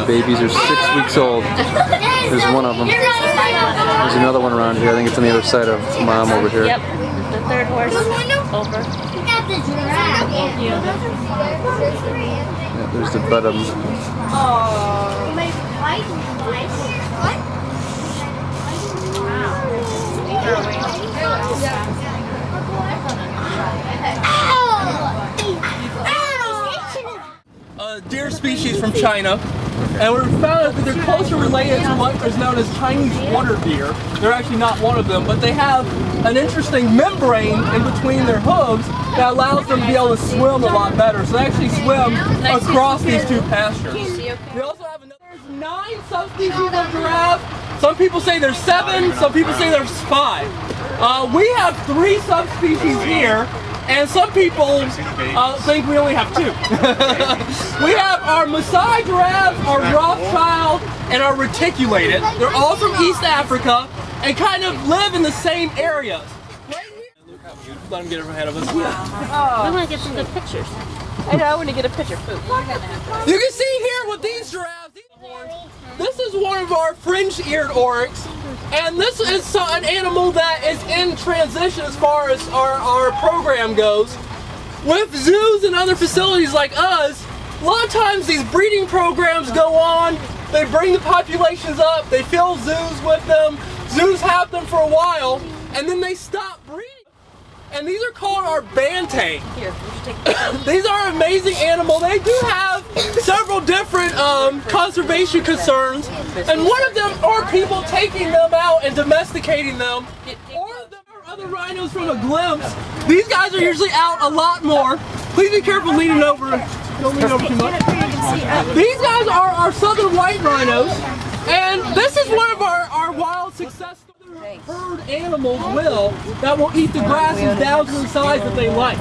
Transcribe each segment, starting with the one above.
babies are 6 weeks old. There's one of them. There's another one around here. I think it's on the other side of Mom over here. Yep, the third horse over. Yeah, there's the bed of them. Deer species from China, and we found out that they're closer related to what is known as Chinese water deer. They're actually not one of them, but they have an interesting membrane in between their hooves that allows them to be able to swim a lot better. So they actually swim across these two pastures. We also have there's 9 subspecies of giraffe. Some people say there's 7, some people say there's 5. We have 3 subspecies here. And some people think we only have 2. We have our Maasai giraffe, our Rothschild, and our reticulated. They're all from East Africa and kind of live in the same areas. Let them get ahead of us. We want to get some good pictures. I know, I want to get a picture. You can see here with these giraffes, this is one of our fringe-eared oryx. And this is an animal that is in transition as far as our program goes. With zoos and other facilities like us, a lot of times these breeding programs go on, they bring the populations up, they fill zoos with them, zoos have them for a while, and then they stop breeding. And these are called our bantay. Here, these are an amazing animal. They do have several different conservation concerns, and one of them are people taking them out and domesticating them, or other rhinos from a glimpse. These guys are usually out a lot more. Please be careful leaning over. Don't lean over too much. These guys are our southern white rhinos, and this is one of our wild success herd animals that will eat the grasses down to the size that they like.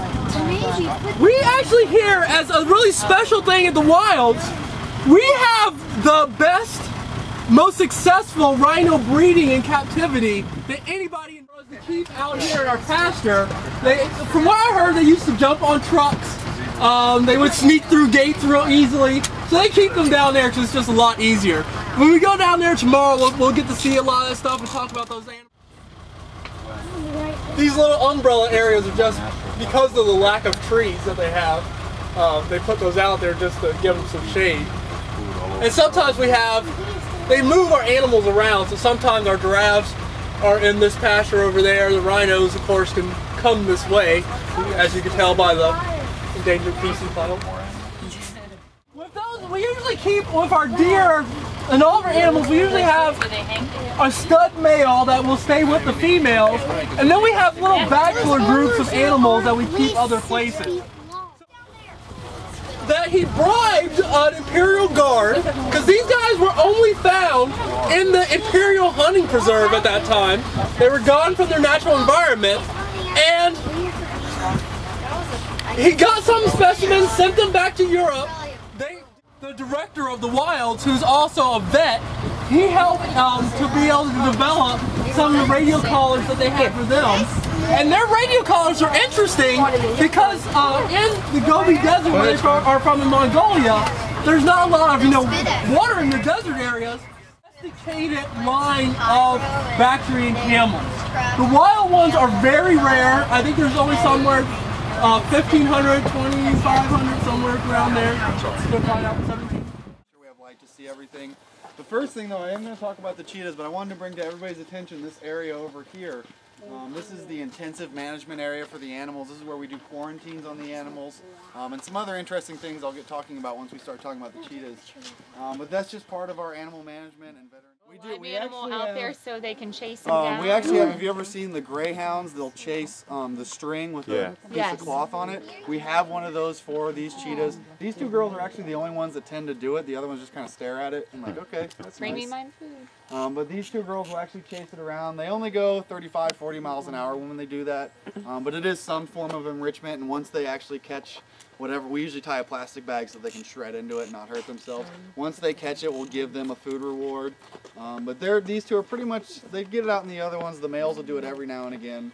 We actually here, as a really special thing at the Wilds, we have the best, most successful rhino breeding in captivity that anybody in to keep out here in our pasture. From what I heard, they used to jump on trucks. They would sneak through gates real easily. So they keep them down there because it's just a lot easier. When we go down there tomorrow, we'll get to see a lot of that stuff and talk about those animals. These little umbrella areas are just because of the lack of trees that they have. They put those out there just to give them some shade. And sometimes they move our animals around, so sometimes our giraffes are in this pasture over there. The rhinos, of course, can come this way, as you can tell by the endangered species title. With those, we usually keep with our deer and all of our animals. We usually have a stud male that will stay with the females, and then we have little bachelor groups of animals that we keep other places. That he bribed an Imperial Guard, because these guys were only found in the Imperial Hunting Preserve at that time. They were gone from their natural environment, and he got some specimens, sent them back to Europe. The director of the Wilds, who's also a vet, he helped to be able to develop some of the radio collars that they had for them. And their radio collars are interesting because in the Gobi Desert, where they are from in Mongolia, there's not a lot of water in the desert areas. Domesticated line of Bactrian camels. The wild ones are very rare. I think there's only somewhere 1,500, 2,500, somewhere around there. We have light to see everything. The first thing though, I am going to talk about the cheetahs, but I wanted to bring to everybody's attention this area over here. This is the intensive management area for the animals. This is where we do quarantines on the animals, and some other interesting things I'll get talking about once we start talking about the cheetahs. But that's just part of our animal management and veteran. We animal out there so they can chase them down. We actually have you ever seen the greyhounds? They'll chase the string with a piece of cloth on it. We have one of those for these cheetahs. These 2 girls are actually the only ones that tend to do it. The other ones just kind of stare at it and like, okay, that's Bring nice. me my food. But these 2 girls will actually chase it around. They only go 35, 40 miles an hour when they do that. But it is some form of enrichment, and once they actually catch whatever, we usually tie a plastic bag so they can shred into it and not hurt themselves. Once they catch it, we'll give them a food reward. But these 2 are pretty much, they get it out in the other ones. The males will do it every now and again.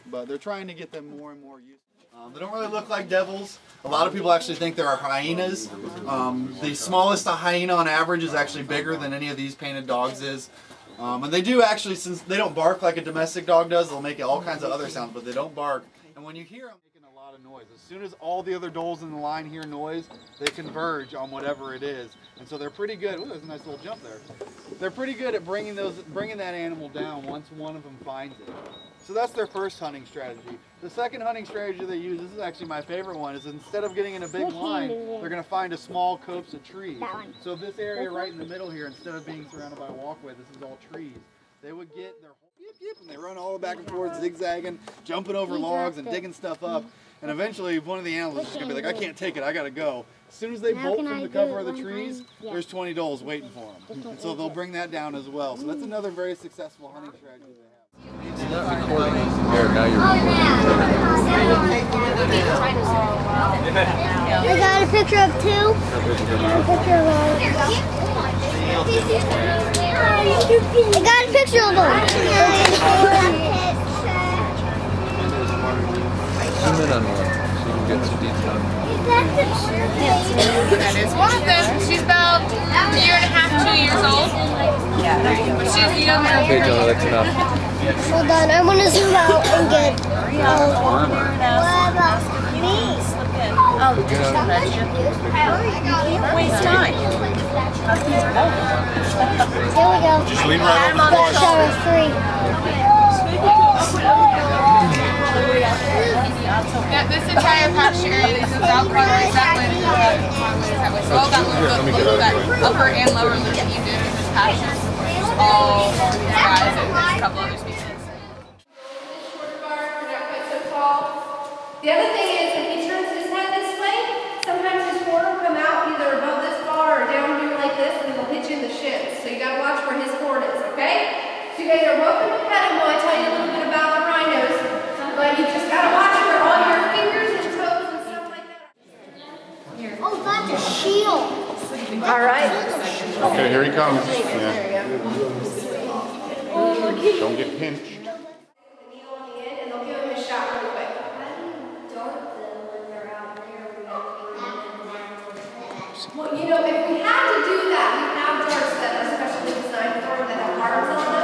But they're trying to get them more and more used. They don't really look like devils. A lot of people actually think they're hyenas. The smallest hyena on average is actually bigger than any of these painted dogs is. And they do actually, since they don't bark like a domestic dog does, they'll make all kinds of other sounds, but they don't bark. And when you hear them making a lot of noise, as soon as all the other does in the line hear noise, they converge on whatever it is. And so they're pretty good. Ooh, there's a nice little jump there. They're pretty good at bringing that animal down once one of them finds it. So that's their first hunting strategy. The second hunting strategy they use, this is actually my favorite one, is instead of getting in a big line, they're going to find a small copse of trees. So this area right in the middle here, instead of being surrounded by a walkway, this is all trees. They would get their whole yip yip, and they run all the back and forth, zigzagging, jumping over logs and digging stuff up. And eventually one of the animals is going to be like, I can't take it, I got to go. As soon as they bolt from the cover of the trees, there's 20 does waiting for them. And so they'll bring that down as well. So that's another very successful hunting strategy they have. You're not recording. There, now you're recording. I got a picture of two. I got a picture of them. Zoom in on one so you can get some detail. That is one of them. She's about a year and a half, 2 years old. Yeah, there you go. But she's younger. Okay, John, that's enough. Hold on, I want to zoom out and get. What about me? Oh, can't waste time. Here we go. Just lean right over the That's our three. Yeah, this entire pasture area is out farther that way than that way. So all that upper and lower loop that you did in this pasture is all these guys and there's a couple other species. The other thing is, if he turns his head this way, sometimes his horn will come out either above this bar or down here like this, and he'll pitch in the shins. So you got to watch where his horn is, okay? So you guys are welcome to pet him while I tell you a little bit about the rhinos, but you just got to watch where all your fingers and toes and stuff like that. Oh, that's a shield. All right. Okay, here he comes. Yeah. Don't get pinched. Well, you know, if we had to do that, we have darts that are specially designed for them that have barbs on them.